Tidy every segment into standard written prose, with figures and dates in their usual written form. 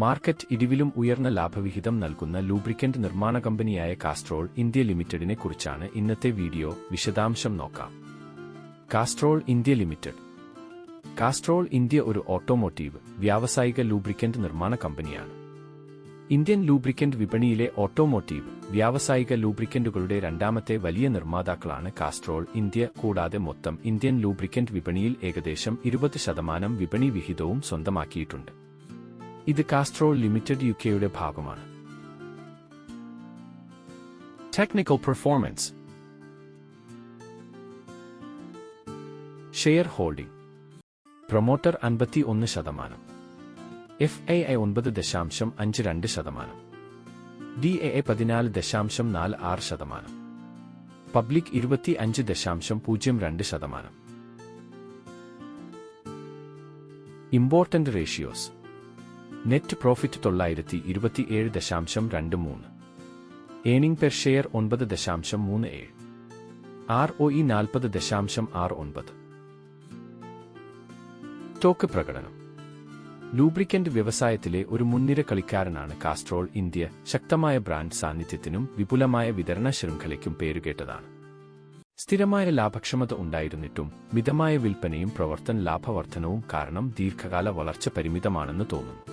Market ഇടിവിലും ഉയർന്ന ലാഭവിഹിതം നൽകുന്ന ലൂബ്രിക്കന്റ് നിർമ്മാണ കമ്പനിയായ കാസ്ട്രോൾ ഇന്ത്യ ലിമിറ്റഡിനെ കുറിച്ചാണ് ഇന്നത്തെ വീഡിയോ. വിശദാംശം നോക്കാം. Castrol India limited. Castrol India ഒരു ഓട്ടോമോട്ടീവ്, വ്യാവസായിക ലൂബ്രിക്കന്റ് നിർമ്മാണ കമ്പനിയാണ്. ഇന്ത്യൻ ലൂബ്രിക്കന്റ് വിപണിയിലെ ഓട്ടോമോട്ടീവ്, വ്യാവസായിക ലൂബ്രിക്കന്റുകളുടെ രണ്ടാമത്തെ വലിയ നിർമ്മാതാക്കളാണ് കാസ്ട്രോൾ ഇന്ത്യ. കൂടാതെ മൊത്തം ഇന്ത്യൻ ലൂബ്രിക്കന്റ് വിപണിയിൽ ഏകദേശം 20% വിപണി വിഹിതവും സ്വന്തമാക്കിയിട്ടുണ്ട്. ഇത് കാസ്ട്രോൾ ലിമിറ്റഡ് യുകെയുടെ ഭാഗമാണ്. Technical performance. Share holding. Promoter 51%, FAI 9.52%, DAA 14.46%, public 25.02%. Important ratios. Net profit 927.23, earning per share 9.37, ROE 40.69. Stock പ്രകടനം. ലൂബ്രിക്കന്റ് വ്യവസായത്തിലെ ഒരു മുൻനിര കളിക്കാരനാണ് കാസ്ട്രോൾ ഇന്ത്യ. ശക്തമായ ബ്രാൻഡ് സാന്നിധ്യത്തിനും വിപുലമായ വിതരണ ശൃംഖലയ്ക്കും പേരുകേട്ടതാണ്. സ്ഥിരമായ ലാഭക്ഷമത ഉണ്ടായിരുന്നിട്ടും മിതമായ വിൽപ്പനയും പ്രവർത്തന ലാഭവർദ്ധനവും കാരണം ദീർഘകാല വളർച്ച പരിമിതമാണെന്ന് തോന്നുന്നു.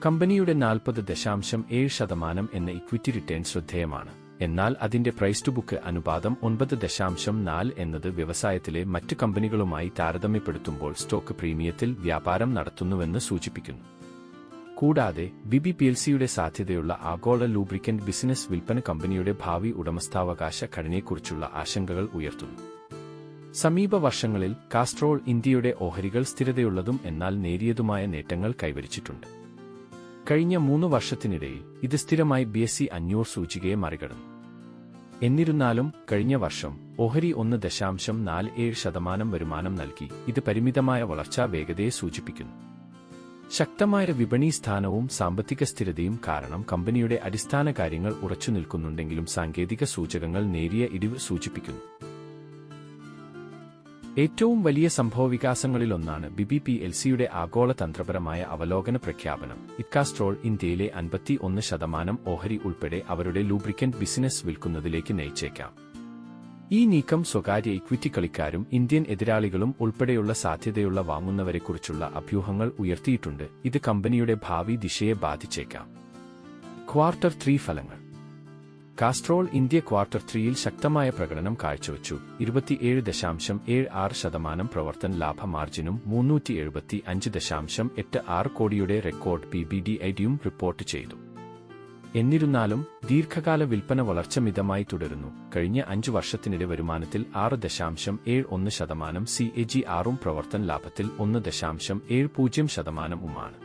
കമ്പനിയുടെ 40.7% എന്ന ഇക്വിറ്റി റിട്ടേൺ ശ്രദ്ധേയമാണ്. എന്നാൽ അതിന്റെ പ്രൈസ് ടു ബുക്ക് അനുപാതം 9.4 എന്നത് വ്യവസായത്തിലെ മറ്റ് കമ്പനികളുമായി താരതമ്യപ്പെടുത്തുമ്പോൾ സ്റ്റോക്ക് പ്രീമിയത്തിൽ വ്യാപാരം നടത്തുന്നുവെന്ന് സൂചിപ്പിക്കുന്നു. കൂടാതെ BB PLCയുടെ സാധ്യതയുള്ള ആഗോള ലൂബ്രിക്കന്റ് ബിസിനസ് വിൽപ്പന കമ്പനിയുടെ ഭാവി ഉടമസ്ഥാവകാശ ഘടനയെക്കുറിച്ചുള്ള ആശങ്കകൾ ഉയർത്തുന്നു. സമീപ വർഷങ്ങളിൽ കാസ്ട്രോൾ ഇന്ത്യയുടെ ഓഹരികൾ സ്ഥിരതയുള്ളതും എന്നാൽ നേരിയതുമായ നേട്ടങ്ങൾ കൈവരിച്ചിട്ടുണ്ട്. കഴിഞ്ഞ 3 വർഷത്തിനിടയിൽ ഇത് സ്ഥിരമായി BSE 500 സൂചികയെ മറികടന്നു. എന്നിരുന്നാലും കഴിഞ്ഞ വർഷം ഓഹരി 1.47% വരുമാനം നൽകി. ഇത് പരിമിതമായ വളർച്ചാ വേഗതയെ സൂചിപ്പിക്കുന്നു. ശക്തമായ വിപണി സ്ഥാനവും സാമ്പത്തിക സ്ഥിരതയും കാരണം കമ്പനിയുടെ അടിസ്ഥാന കാര്യങ്ങൾ ഉറച്ചുനിൽക്കുന്നുണ്ടെങ്കിലും സാങ്കേതിക സൂചകങ്ങൾ നേരിയ ഇടിവ് സൂചിപ്പിക്കുന്നു. ഏറ്റവും വലിയ സംഭവവികാസങ്ങളിലൊന്നാണ് BB PLCയുടെ ആഗോള തന്ത്രപരമായ അവലോകന പ്രഖ്യാപനം. കാസ്ട്രോൾ ഇന്ത്യയിലെ 51% ഓഹരി ഉൾപ്പെടെ അവരുടെ ലൂബ്രിക്കന്റ് ബിസിനസ് വിൽക്കുന്നതിലേക്ക് നയിച്ചേക്കാം. ഈ നീക്കം സ്വകാര്യ ഇക്വിറ്റി കളിക്കാരും ഇന്ത്യൻ എതിരാളികളും ഉൾപ്പെടെയുള്ള സാധ്യതയുള്ള വാങ്ങുന്നവരെക്കുറിച്ചുള്ള അഭ്യൂഹങ്ങൾ ഉയർത്തിയിട്ടുണ്ട്. ഇത് കമ്പനിയുടെ ഭാവി ദിശയെ ബാധിച്ചേക്കാം. ക്വാർട്ടർ 3 ഫലങ്ങൾ. കാസ്ട്രോൾ ഇന്ത്യ ക്വാർട്ടർ 3ൽ ശക്തമായ പ്രകടനം കാഴ്ചവച്ചു. 27.76% പ്രവർത്തന ലാഭ മാർജിനും 375.86 കോടിയുടെ റെക്കോർഡ് PBDIDയും റിപ്പോർട്ട് ചെയ്തു. എന്നിരുന്നാലും ദീർഘകാല വിൽപ്പന വളർച്ച മിതമായി തുടരുന്നു. കഴിഞ്ഞ 5 വർഷത്തിനിടെ വരുമാനത്തിൽ 6.71% CAGR-ഉം പ്രവർത്തന ലാഭത്തിൽ 1.70%-ഉമാണ്.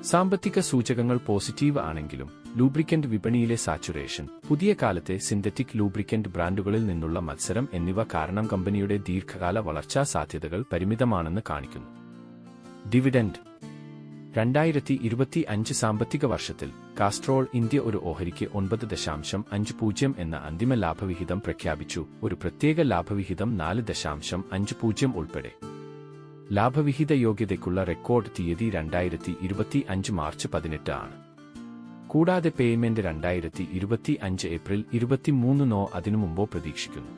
സാമ്പത്തിക സൂചകങ്ങൾ പോസിറ്റീവ് ആണെങ്കിലും ലൂബ്രിക്കന്റ് വിപണിയിലെ സാച്ചുറേഷൻ, പുതിയ കാലത്തെ സിന്തറ്റിക് ലൂബ്രിക്കന്റ് ബ്രാൻഡുകളിൽ നിന്നുള്ള മത്സരം എന്നിവ കാരണം കമ്പനിയുടെ ദീർഘകാല വളർച്ചാ സാധ്യതകൾ പരിമിതമാണെന്ന് കാണിക്കുന്നു. ഡിവിഡൻഡ്. 2025 സാമ്പത്തിക വർഷത്തിൽ കാസ്ട്രോൾ ഇന്ത്യ ഒരു ഓഹരിക്ക് 9.50 എന്ന അന്തിമ ലാഭവിഹിതം പ്രഖ്യാപിച്ചു. ഒരു പ്രത്യേക ലാഭവിഹിതം 4.50 ഉൾപ്പെടെ. ലാഭവിഹിത യോഗ്യതയ്ക്കുള്ള റെക്കോർഡ് തീയതി 2025 മാർച്ച് 18 ആണ്. കൂടാതെ പേയ്മെന്റ് 2025 ഏപ്രിൽ 23-നോ അതിനു മുമ്പോ പ്രതീക്ഷിക്കുന്നു.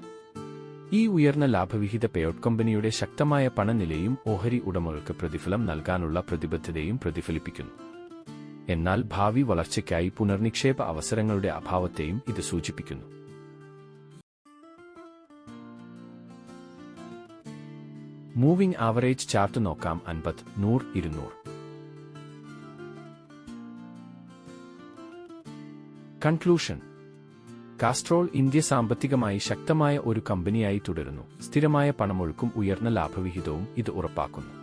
ഈ ഉയർന്ന ലാഭവിഹിത പേഔട്ട് കമ്പനിയുടെ ശക്തമായ പണനിലയും ഓഹരി ഉടമകൾക്ക് പ്രതിഫലം നൽകാനുള്ള പ്രതിബദ്ധതയും പ്രതിഫലിപ്പിക്കുന്നു. എന്നാൽ ഭാവി വളർച്ചയ്ക്കായി പുനർനിക്ഷേപ അവസരങ്ങളുടെ അഭാവത്തെയും ഇത് സൂചിപ്പിക്കുന്നു. മൂവിംഗ് ആവറേജ് ചാർട്ട് നോക്കാം. 50, 100, 200. കൺക്ലൂഷൻ. കാസ്ട്രോൾ ഇന്ത്യ സാമ്പത്തികമായി ശക്തമായ ഒരു കമ്പനിയായി തുടരുന്നു. സ്ഥിരമായ പണമൊഴുക്കും ഉയർന്ന ലാഭവിഹിതവും ഇത് ഉറപ്പാക്കുന്നു.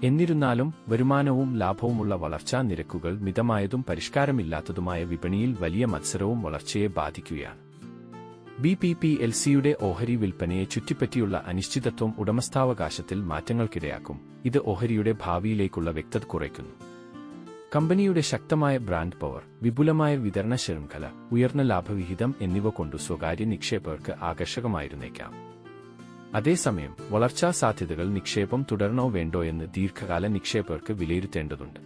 എന്നിരുന്നാലും വരുമാനവും ലാഭവുമുള്ള വളർച്ചാ നിരക്കുകൾ മിതമായതും പരിഷ്കാരമില്ലാത്തതുമായ വിപണിയിൽ വലിയ മത്സരവും വളർച്ചയെ ബാധിക്കുകയാണ്. BB PLCയുടെ ഓഹരി വിൽപ്പനയെ ചുറ്റിപ്പറ്റിയുള്ള അനിശ്ചിതത്വം ഉടമസ്ഥാവകാശത്തിൽ മാറ്റങ്ങൾക്കിടയാക്കും. ഇത് ഓഹരിയുടെ ഭാവിയിലേക്കുള്ള വ്യക്തത കുറയ്ക്കുന്നു. കമ്പനിയുടെ ശക്തമായ ബ്രാൻഡ് പവർ, വിപുലമായ വിതരണ ശൃംഖല, ഉയർന്ന ലാഭവിഹിതം എന്നിവ കൊണ്ടു സ്വകാര്യ നിക്ഷേപകർക്ക് ആകർഷകമായിരുന്നേക്കാം. അതേസമയം വളർച്ചാ സാധ്യതകൾ നിക്ഷേപം തുടരണോ വേണ്ടോ എന്ന് ദീർഘകാല നിക്ഷേപകർക്ക് വിലയിരുത്തേണ്ടതുണ്ട്.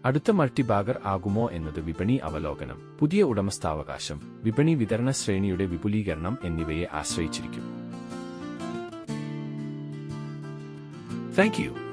അടുത്ത മൾട്ടിബാഗർ ആകുമോ എന്നത് വിപണി അവലോകനം, പുതിയ ഉടമസ്ഥാവകാശം, വിപണി വിതരണ ശ്രേണിയുടെ വിപുലീകരണം എന്നിവയെ ആശ്രയിച്ചിരിക്കും. Thank you.